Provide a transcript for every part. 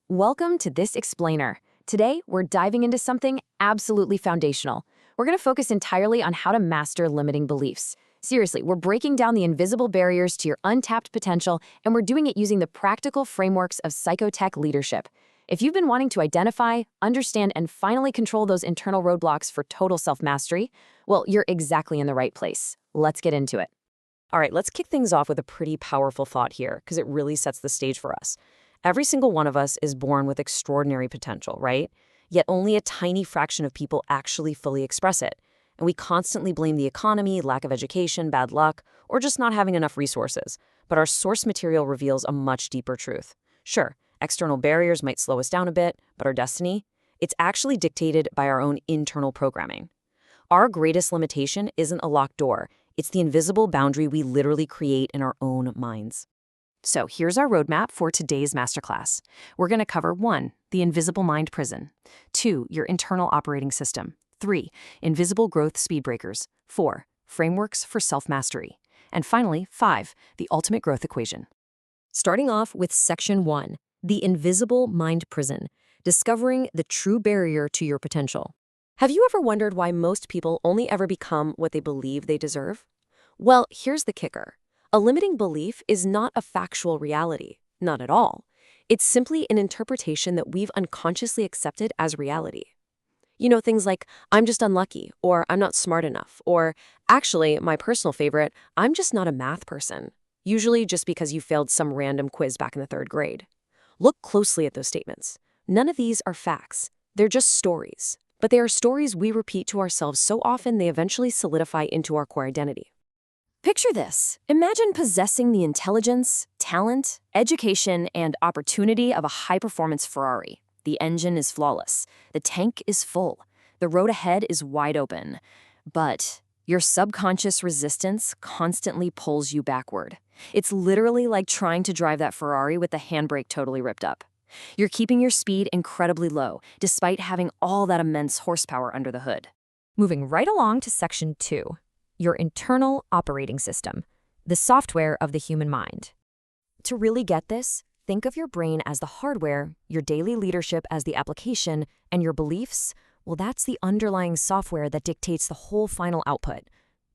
Welcome to This Explainer. Today, we're diving into something absolutely foundational. We're going to focus entirely on how to master limiting beliefs. Seriously, we're breaking down the invisible barriers to your untapped potential, and we're doing it using the practical frameworks of Psychotech Leadership. If you've been wanting to identify, understand, and finally control those internal roadblocks for total self-mastery, well, you're exactly in the right place. Let's get into it. All right, let's kick things off with a pretty powerful thought here, because it really sets the stage for us. Every single one of us is born with extraordinary potential, right? Yet only a tiny fraction of people actually fully express it. And we constantly blame the economy, lack of education, bad luck, or just not having enough resources. But our source material reveals a much deeper truth. Sure, external barriers might slow us down a bit, but our destiny? It's actually dictated by our own internal programming. Our greatest limitation isn't a locked door. It's the invisible boundary we literally create in our own minds. So here's our roadmap for today's masterclass. We're going to cover 1, the invisible mind prison, 2, your internal operating system, 3, invisible growth speed breakers, 4, frameworks for self-mastery, and finally, 5, the ultimate growth equation. Starting off with Section 1, the invisible mind prison, discovering the true barrier to your potential. Have you ever wondered why most people only ever become what they believe they deserve? Well, here's the kicker. A limiting belief is not a factual reality, not at all. It's simply an interpretation that we've unconsciously accepted as reality. You know, things like, I'm just unlucky, or I'm not smart enough, or actually, my personal favorite, I'm just not a math person, usually just because you failed some random quiz back in the 3rd grade. Look closely at those statements. None of these are facts. They're just stories. But they are stories we repeat to ourselves so often they eventually solidify into our core identity. Picture this. Imagine possessing the intelligence, talent, education, and opportunity of a high-performance Ferrari. The engine is flawless. The tank is full. The road ahead is wide open. But your subconscious resistance constantly pulls you backward. It's literally like trying to drive that Ferrari with the handbrake totally ripped up. You're keeping your speed incredibly low, despite having all that immense horsepower under the hood. Moving right along to Section 2. Your internal operating system, the software of the human mind. To really get this, think of your brain as the hardware, your daily leadership as the application, and your beliefs, well, that's the underlying software that dictates the whole final output.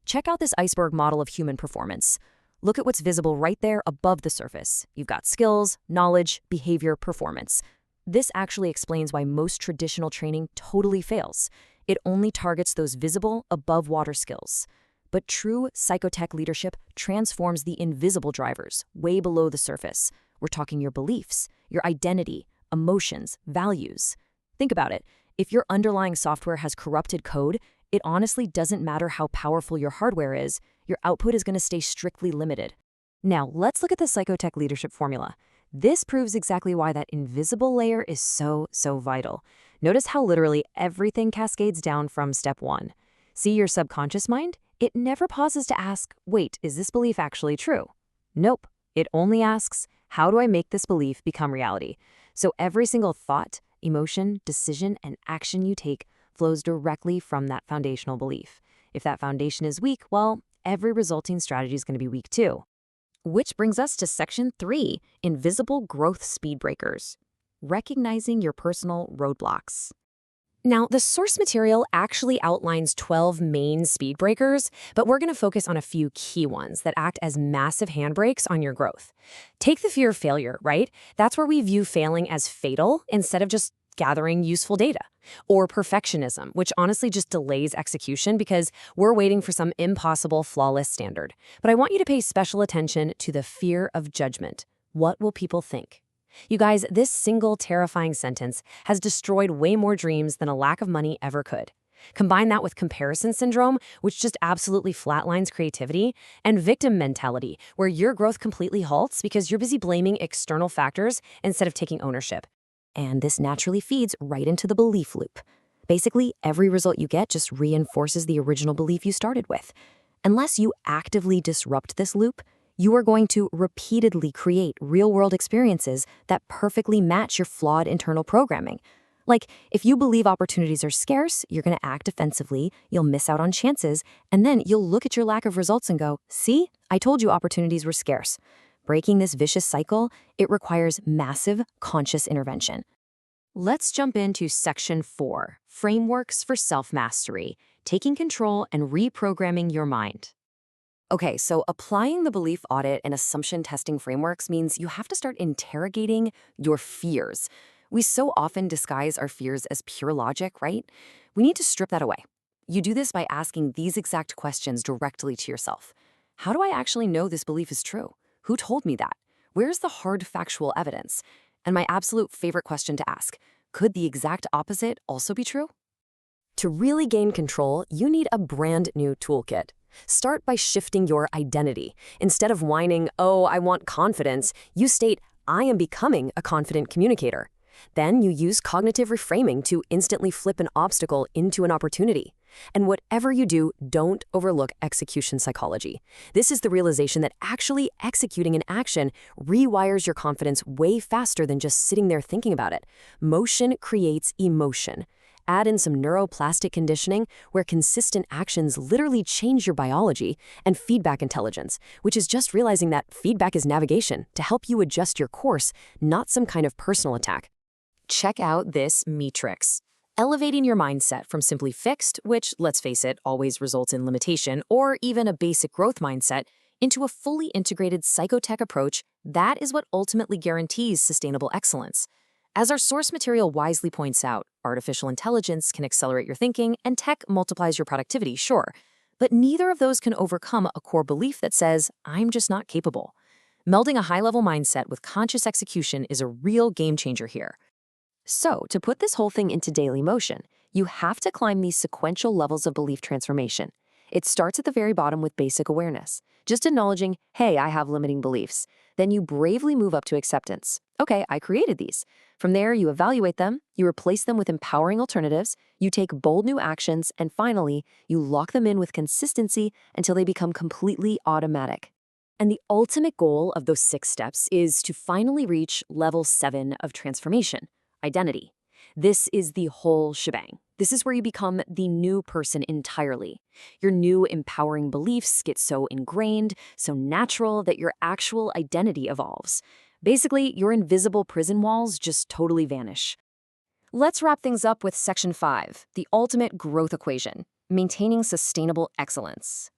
Check out this iceberg model of human performance. Look at what's visible right there above the surface. You've got skills, knowledge, behavior, performance. This actually explains why most traditional training totally fails. It only targets those visible, above-water skills. But true Psychotech leadership transforms the invisible drivers way below the surface. We're talking your beliefs, your identity, emotions, values. Think about it. If your underlying software has corrupted code, it honestly doesn't matter how powerful your hardware is, your output is going to stay strictly limited. Now, let's look at the Psychotech leadership formula. This proves exactly why that invisible layer is so vital. Notice how literally everything cascades down from step 1. See your subconscious mind? It never pauses to ask, wait, is this belief actually true? Nope. It only asks, how do I make this belief become reality? So every single thought, emotion, decision, and action you take flows directly from that foundational belief. If that foundation is weak, well, every resulting strategy is going to be weak too. Which brings us to Section 3, invisible growth speed breakers. Recognizing your personal roadblocks. Now, the source material actually outlines 12 main speed breakers, but we're going to focus on a few key ones that act as massive handbrakes on your growth. Take the fear of failure, right? That's where we view failing as fatal instead of just gathering useful data. Or perfectionism, which honestly just delays execution because we're waiting for some impossible, flawless standard. But I want you to pay special attention to the fear of judgment. What will people think? You guys, this single terrifying sentence has destroyed way more dreams than a lack of money ever could. Combine that with comparison syndrome, which just absolutely flatlines creativity, and victim mentality, where your growth completely halts because you're busy blaming external factors instead of taking ownership. And this naturally feeds right into the belief loop. Basically, every result you get just reinforces the original belief you started with. Unless you actively disrupt this loop, you are going to repeatedly create real-world experiences that perfectly match your flawed internal programming. Like, if you believe opportunities are scarce, you're going to act defensively, you'll miss out on chances, and then you'll look at your lack of results and go, see, I told you opportunities were scarce. Breaking this vicious cycle, it requires massive conscious intervention. Let's jump into Section 4, Frameworks for Self-Mastery, Taking Control and Reprogramming Your Mind. Okay, so applying the belief audit and assumption testing frameworks means you have to start interrogating your fears. We so often disguise our fears as pure logic, right? We need to strip that away. You do this by asking these exact questions directly to yourself. How do I actually know this belief is true? Who told me that? Where's the hard factual evidence? And my absolute favorite question to ask, could the exact opposite also be true? To really gain control, you need a brand new toolkit. Start by shifting your identity. Instead of whining, "Oh, I want confidence," you state, "I am becoming a confident communicator." Then you use cognitive reframing to instantly flip an obstacle into an opportunity. And whatever you do, don't overlook execution psychology. This is the realization that actually executing an action rewires your confidence way faster than just sitting there thinking about it. Motion creates emotion. Add in some neuroplastic conditioning, where consistent actions literally change your biology, and feedback intelligence, which is just realizing that feedback is navigation to help you adjust your course, not some kind of personal attack. Check out this matrix. Elevating your mindset from simply fixed, which, let's face it, always results in limitation, or even a basic growth mindset, into a fully integrated psychotech approach, that is what ultimately guarantees sustainable excellence. As our source material wisely points out, artificial intelligence can accelerate your thinking and tech multiplies your productivity, sure. But neither of those can overcome a core belief that says, "I'm just not capable." Melding a high-level mindset with conscious execution is a real game changer here. So, to put this whole thing into daily motion, you have to climb these sequential levels of belief transformation. It starts at the very bottom with basic awareness, just acknowledging, hey, I have limiting beliefs. Then you bravely move up to acceptance. Okay, I created these. From there, you evaluate them, you replace them with empowering alternatives, you take bold new actions, and finally, you lock them in with consistency until they become completely automatic. And the ultimate goal of those 6 steps is to finally reach level 7 of transformation, identity. This is the whole shebang. This is where you become the new person entirely. Your new empowering beliefs get so ingrained, so natural that your actual identity evolves. Basically, your invisible prison walls just totally vanish. Let's wrap things up with Section 5, the ultimate growth equation, maintaining sustainable excellence.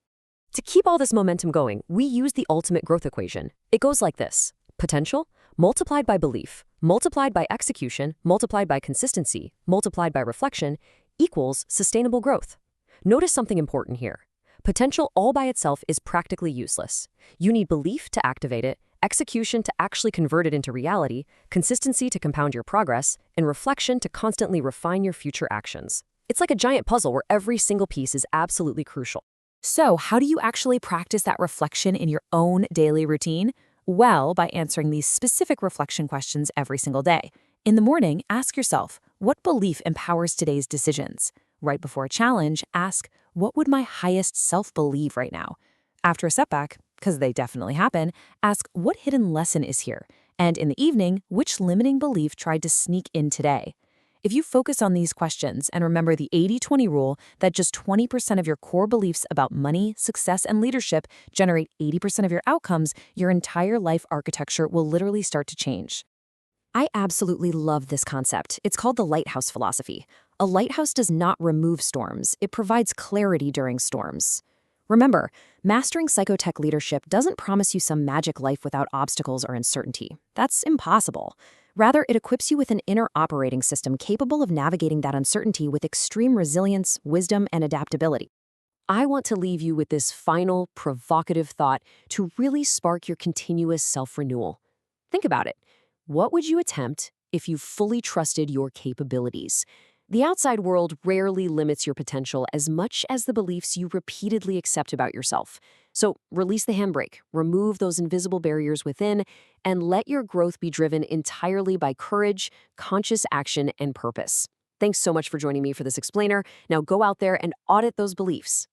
To keep all this momentum going, we use the ultimate growth equation. It goes like this: potential multiplied by belief, multiplied by execution, multiplied by consistency, multiplied by reflection, equals sustainable growth. Notice something important here. Potential all by itself is practically useless. You need belief to activate it, execution to actually convert it into reality, consistency to compound your progress, and reflection to constantly refine your future actions. It's like a giant puzzle where every single piece is absolutely crucial. So, how do you actually practice that reflection in your own daily routine? Well, by answering these specific reflection questions every single day. In the morning, ask yourself, what belief empowers today's decisions? Right before a challenge, ask, what would my highest self believe right now? After a setback, because they definitely happen, ask, what hidden lesson is here? And in the evening, which limiting belief tried to sneak in today? If you focus on these questions and remember the 80-20 rule that just 20% of your core beliefs about money, success, and leadership generate 80% of your outcomes, your entire life architecture will literally start to change. I absolutely love this concept. It's called the lighthouse philosophy. A lighthouse does not remove storms. It provides clarity during storms. Remember, mastering psychotech leadership doesn't promise you some magic life without obstacles or uncertainty. That's impossible. Rather, it equips you with an inner operating system capable of navigating that uncertainty with extreme resilience, wisdom, and adaptability. I want to leave you with this final, provocative thought to really spark your continuous self-renewal. Think about it. What would you attempt if you fully trusted your capabilities? The outside world rarely limits your potential as much as the beliefs you repeatedly accept about yourself. So release the handbrake, remove those invisible barriers within, and let your growth be driven entirely by courage, conscious action, and purpose. Thanks so much for joining me for this explainer. Now go out there and audit those beliefs.